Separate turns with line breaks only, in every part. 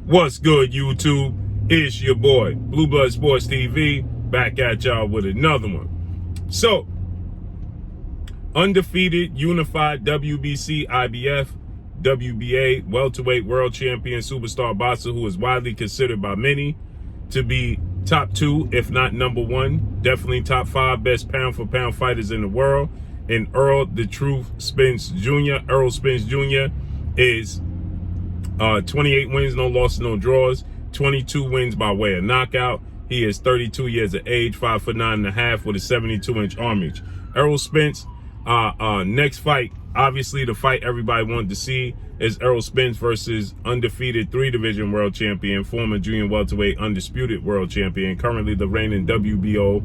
What's good, YouTube? It's your boy, Blue Blood Sports TV, back at y'all with another one. So, undefeated, unified WBC, IBF, WBA, welterweight world champion, superstar boxer who is widely considered by many to be top 2, if not number 1, definitely top 5 best pound-for-pound fighters in the world, and Errol "The Truth" Spence Jr. Errol Spence Jr. is 28 wins, no losses, no draws, 22 wins by way of knockout. He is 32 years of age, 5'9.5" with a 72-inch arm reach. Errol Spence, next fight, obviously the fight everybody wanted to see, is Errol Spence versus undefeated 3-division world champion, former junior welterweight undisputed world champion, currently the reigning WBO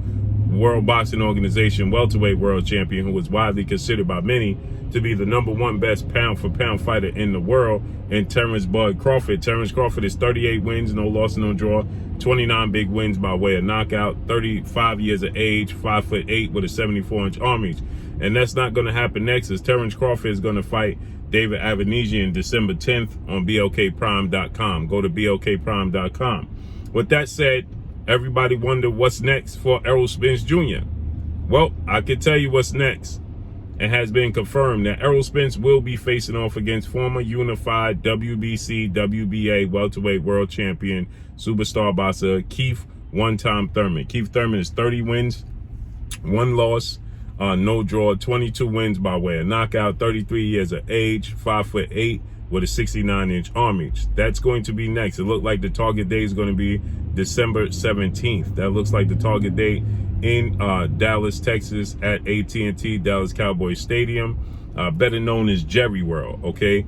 World Boxing Organization welterweight world champion, who is widely considered by many to be the number 1 best pound-for-pound fighter in the world, and Terrence "Bud" Crawford. Terrence Crawford is 38 wins, no loss, no draw, 29 big wins by way of knockout, 35 years of age, 5'8" with a 74-inch arm reach. And that's not going to happen next, as Terrence Crawford is going to fight David Avanesian December 10th on BLKPrime.com. Go to BLKPrime.com. With that said, everybody wonder what's next for Errol Spence Jr. Well, I can tell you what's next. It has been confirmed that Errol Spence will be facing off against former unified WBC, WBA welterweight world champion, superstar boxer Keith "One-Time" Thurman. Keith Thurman is 30 wins, 1 loss, no draw, 22 wins by way of knockout, 33 years of age, 5'8" with a 69-inch arm reach. That's going to be next. It looked like the target date is going to be December 17th. That looks like the target date in Dallas, Texas at AT&T Dallas Cowboys Stadium, better known as Jerry World, okay?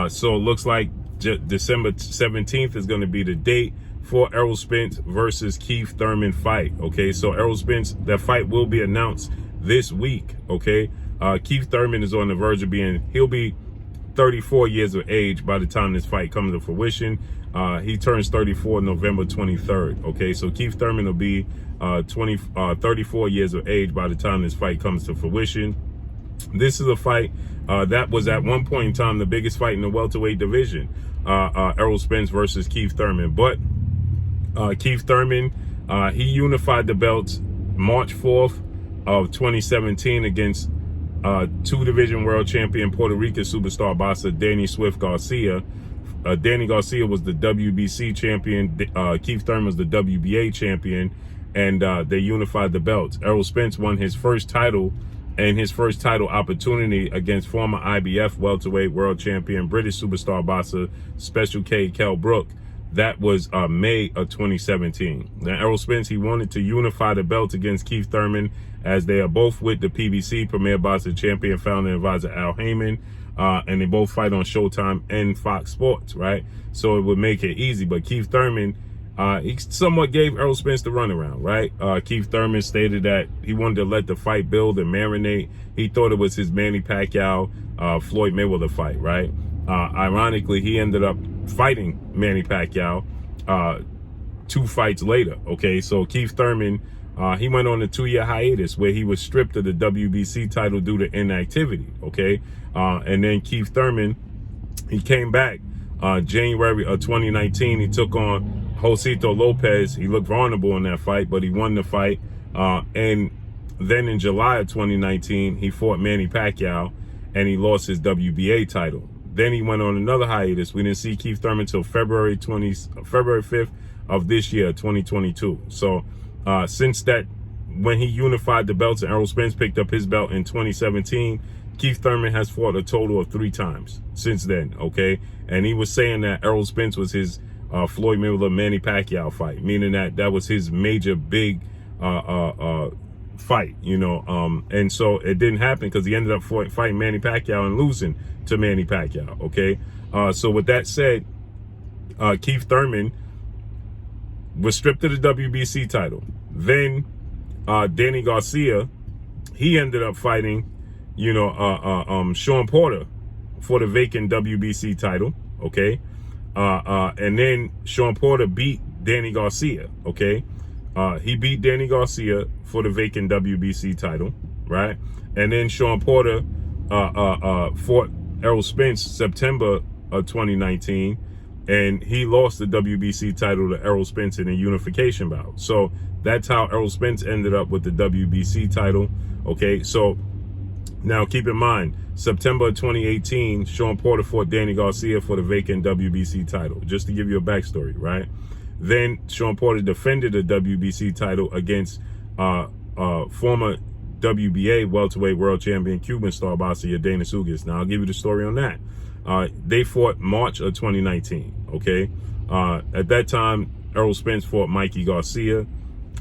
So it looks like December 17th is going to be the date for Errol Spence versus Keith Thurman fight, okay? So Errol Spence, that fight will be announced this week, okay? Keith Thurman is on the verge of he'll be 34 years of age by the time this fight comes to fruition. He turns 34 November 23rd, okay? So Keith Thurman will be 34 years of age by the time this fight comes to fruition. This is a fight that was at one point in time the biggest fight in the welterweight division, Errol Spence versus Keith Thurman. But Keith Thurman, he unified the belts March 4th of 2017 against 2-division world champion Puerto Rican superstar boxer Danny "Swift" Garcia. Danny Garcia was the WBC champion. Keith Thurman was the WBA champion, and they unified the belts. Errol Spence won his first title and his first title opportunity against former IBF welterweight world champion British superstar boxer Special K Kell Brook. That was May of 2017. Now, Errol Spence, he wanted to unify the belt against Keith Thurman, as they are both with the PBC, Premier Boxing Champion, founder and advisor Al Heyman, and they both fight on Showtime and Fox Sports, right? So it would make it easy. But Keith Thurman, he somewhat gave Errol Spence the runaround, right? Keith Thurman stated that he wanted to let the fight build and marinate. He thought it was his Manny Pacquiao, Floyd Mayweather fight, right? Ironically, he ended up fighting Manny Pacquiao 2 fights later, okay? So Keith Thurman, he went on a 2-year hiatus where he was stripped of the WBC title due to inactivity, okay? And then Keith Thurman, he came back January of 2019. He took on Josito Lopez. He looked vulnerable in that fight, but he won the fight. And then in July of 2019, he fought Manny Pacquiao, and he lost his WBA title. Then he went on another hiatus. We didn't see Keith Thurman until February 5th of this year, 2022. So since that, when he unified the belts and Errol Spence picked up his belt in 2017, Keith Thurman has fought a total of 3 times since then, okay? And he was saying that Errol Spence was his Floyd Mayweather Manny Pacquiao fight, meaning that that was his major big fight, you know? And so it didn't happen because he ended up fighting Manny Pacquiao and losing to Manny Pacquiao, okay? So with that said, Keith Thurman was stripped of the WBC title. Then Danny Garcia, he ended up fighting, you know, Sean Porter for the vacant WBC title, okay? And then Sean Porter beat Danny Garcia, okay? He beat Danny Garcia for the vacant WBC title, right? And then Sean Porter fought Errol Spence September of 2019, and he lost the WBC title to Errol Spence in a unification bout. So that's how Errol Spence ended up with the WBC title. Okay, so now keep in mind, September 2018, Sean Porter fought Danny Garcia for the vacant WBC title, just to give you a backstory, right? Then Sean Porter defended the WBC title against former WBA welterweight world champion Cuban star boxer Yordenis Ugas. Now I'll give you the story on that. They fought March of 2019, okay? At that time, Errol Spence fought Mikey Garcia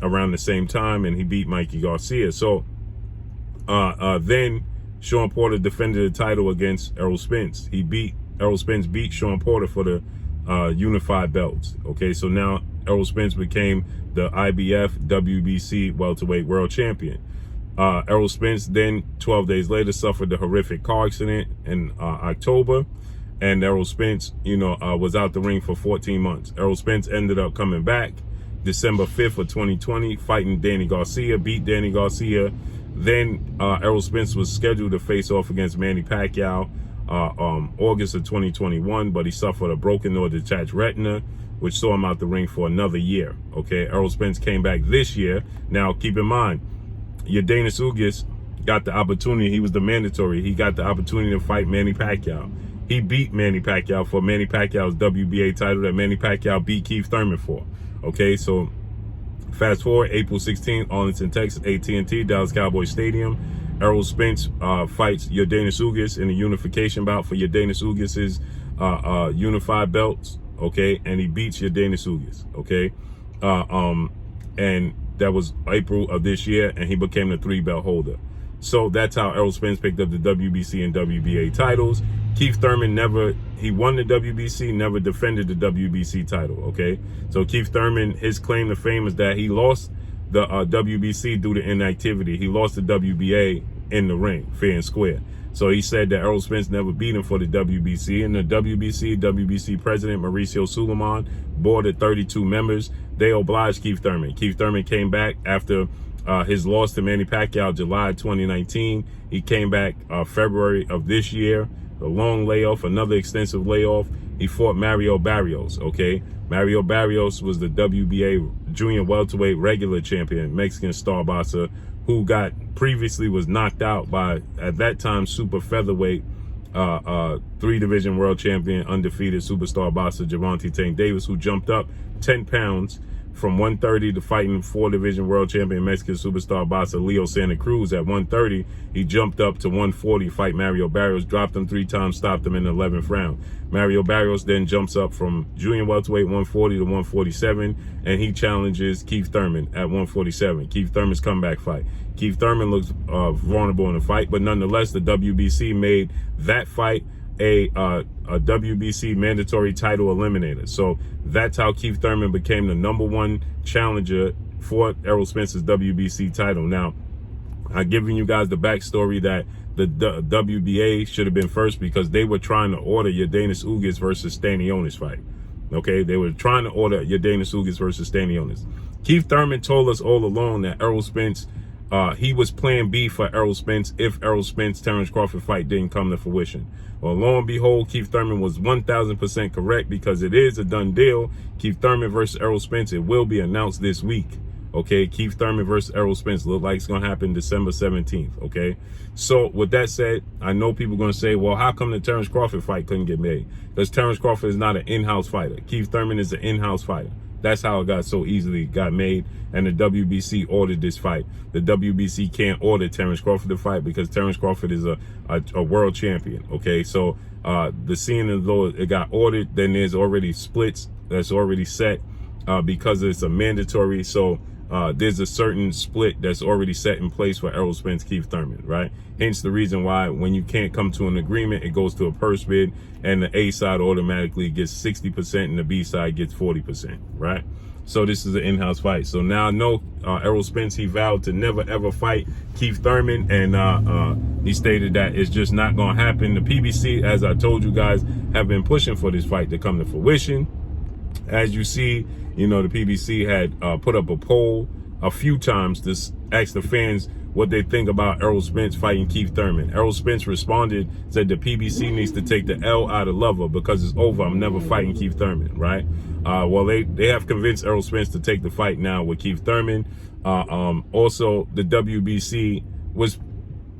around the same time, and he beat Mikey Garcia. So then Sean Porter defended the title against Errol Spence. Errol Spence beat Sean Porter for the unified belts. Okay, so now Errol Spence became the IBF WBC welterweight world champion. Errol Spence then 12 days later suffered the horrific car accident in October, and Errol Spence, was out the ring for 14 months. Errol Spence ended up coming back December 5th of 2020, fighting Danny Garcia, beat Danny Garcia. Then Errol Spence was scheduled to face off against Manny Pacquiao August of 2021, but he suffered a broken or detached retina, which saw him out the ring for another year. Okay, Errol Spence came back this year. Now, keep in mind, Yordenis Ugas got the opportunity. He was the mandatory. He got the opportunity to fight Manny Pacquiao. He beat Manny Pacquiao for Manny Pacquiao's WBA title that Manny Pacquiao beat Keith Thurman for. Okay, so fast forward, April 16th, Arlington, Texas, AT&T, Dallas Cowboys Stadium. Errol Spence fights Yordenis Ugas in a unification bout for Yordenis Ugas's unified belts. Okay, and he beats Yordenis Ugas. Okay, and that was April of this year, and he became the 3-belt holder. So that's how Errol Spence picked up the WBC and WBA titles. Keith Thurman he won the WBC, never defended the WBC title, okay? So Keith Thurman, his claim to fame is that he lost the WBC due to inactivity. He lost the WBA in the ring, fair and square. So he said that Errol Spence never beat him for the WBC. And the WBC president, Mauricio Suleiman, board of 32 members, they obliged Keith Thurman. Keith Thurman came back after his loss to Manny Pacquiao, July 2019. He came back February of this year. A long layoff, another extensive layoff. He fought Mario Barrios, okay? Mario Barrios was the WBA junior welterweight regular champion, Mexican star boxer, who previously was knocked out by, at that time, super featherweight, 3-division world champion, undefeated superstar boxer Gervonta Tank Davis, who jumped up 10 pounds from 130 to fighting 4-division world champion Mexican superstar boxer Leo Santa Cruz at 130. He jumped up to 140, fight Mario Barrios, dropped him 3 times, stopped him in the 11th round. Mario Barrios then jumps up from junior welterweight 140 to 147, and he challenges Keith Thurman at 147. Keith Thurman's comeback fight. Keith Thurman looks vulnerable in the fight, but nonetheless, the WBC made that fight a WBC mandatory title eliminator. So that's how Keith Thurman became the #1 challenger for Errol Spence's WBC title. Now, I've given you guys the backstory that the WBA should have been first because they were trying to order Yordenis Ugas versus Stanionis fight. Okay, they were trying to order Yordenis Ugas versus Stanionis. Keith Thurman told us all along that Errol Spence, he was plan B for Errol Spence if Errol Spence-Terrence Crawford fight didn't come to fruition. Well, lo and behold, Keith Thurman was 1,000% correct because it is a done deal. Keith Thurman versus Errol Spence, it will be announced this week. Okay, Keith Thurman versus Errol Spence look like it's going to happen December 17th. Okay, so with that said, I know people are going to say, well, how come the Terrence Crawford fight couldn't get made? Because Terrence Crawford is not an in-house fighter. Keith Thurman is an in-house fighter. That's how it got so easily got made, and the WBC ordered this fight. The WBC can't order Terrence Crawford to fight because Terrence Crawford is a world champion, okay? So the scene as though it got ordered, then there's already splits that's already set because it's a mandatory. So there's a certain split that's already set in place for Errol Spence, Keith Thurman, right? Hence the reason why when you can't come to an agreement, it goes to a purse bid, and the A side automatically gets 60% and the B side gets 40%, right? So this is an in-house fight. So now I know Errol Spence, he vowed to never ever fight Keith Thurman, and he stated that it's just not going to happen. The PBC, as I told you guys, have been pushing for this fight to come to fruition. As you see, the PBC had put up a poll a few times to ask the fans what they think about Errol Spence fighting Keith Thurman. Errol Spence responded, said the PBC needs to take the L out of Lover because it's over. I'm never fighting Keith Thurman, right? Well, they have convinced Errol Spence to take the fight now with Keith Thurman. Also, the WBC was,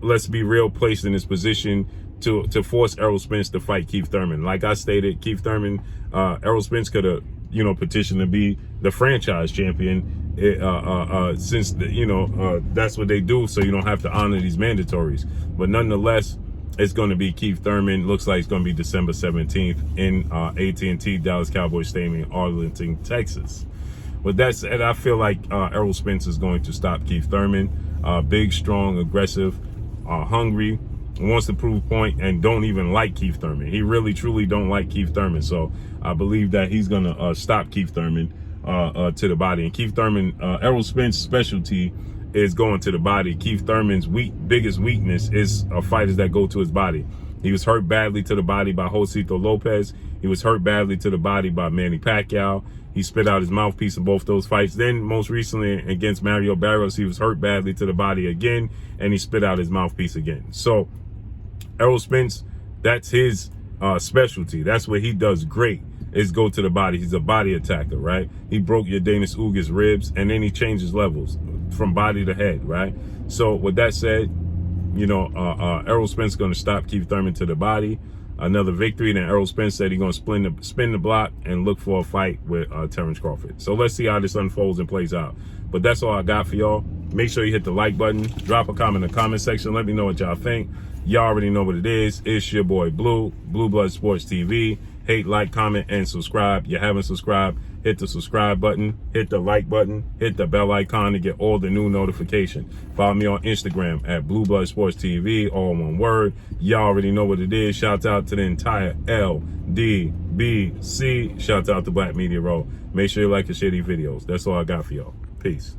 let's be real, placed in this position to force Errol Spence to fight Keith Thurman. Like I stated, Keith Thurman, Errol Spence could have, petitioned to be the franchise champion, since that's what they do, so you don't have to honor these mandatories. But nonetheless, it's going to be Keith Thurman. Looks like it's going to be December 17th in AT&T Dallas Cowboys Stadium in Arlington, Texas. With that said, I feel like Errol Spence is going to stop Keith Thurman. Big, strong, aggressive, hungry, wants to prove point, and don't even like Keith Thurman. He really, truly don't like Keith Thurman. So I believe that he's going to stop Keith Thurman to the body. And Keith Thurman, Errol Spence's specialty is going to the body. Keith Thurman's biggest weakness is fighters that go to his body. He was hurt badly to the body by Josito Lopez. He was hurt badly to the body by Manny Pacquiao. He spit out his mouthpiece in both those fights. Then most recently against Mario Barrios, he was hurt badly to the body again, and he spit out his mouthpiece again. So Errol Spence, that's his specialty. That's what he does great, is go to the body. He's a body attacker, right? He broke Yordenis Ugas' ribs, and then he changes levels from body to head, right? So with that said, Errol Spence is going to stop Keith Thurman to the body. Another victory. Then Errol Spence said he's going to spin the block and look for a fight with Terrence Crawford. So let's see how this unfolds and plays out. But that's all I got for y'all. Make sure you hit the like button. Drop a comment in the comment section. Let me know what y'all think. Y'all already know what it is. It's your boy Blue Blood Sports TV. Hate, like, comment, and subscribe. You haven't subscribed, hit the subscribe button, hit the like button, hit the bell icon to get all the new notifications. Follow me on Instagram at Blue Blood Sports TV, all one word. Y'all already know what it is. Shout out to the entire LDBC. Shout out to Black Media Row. Make sure you like and share these videos. That's all I got for y'all. Peace.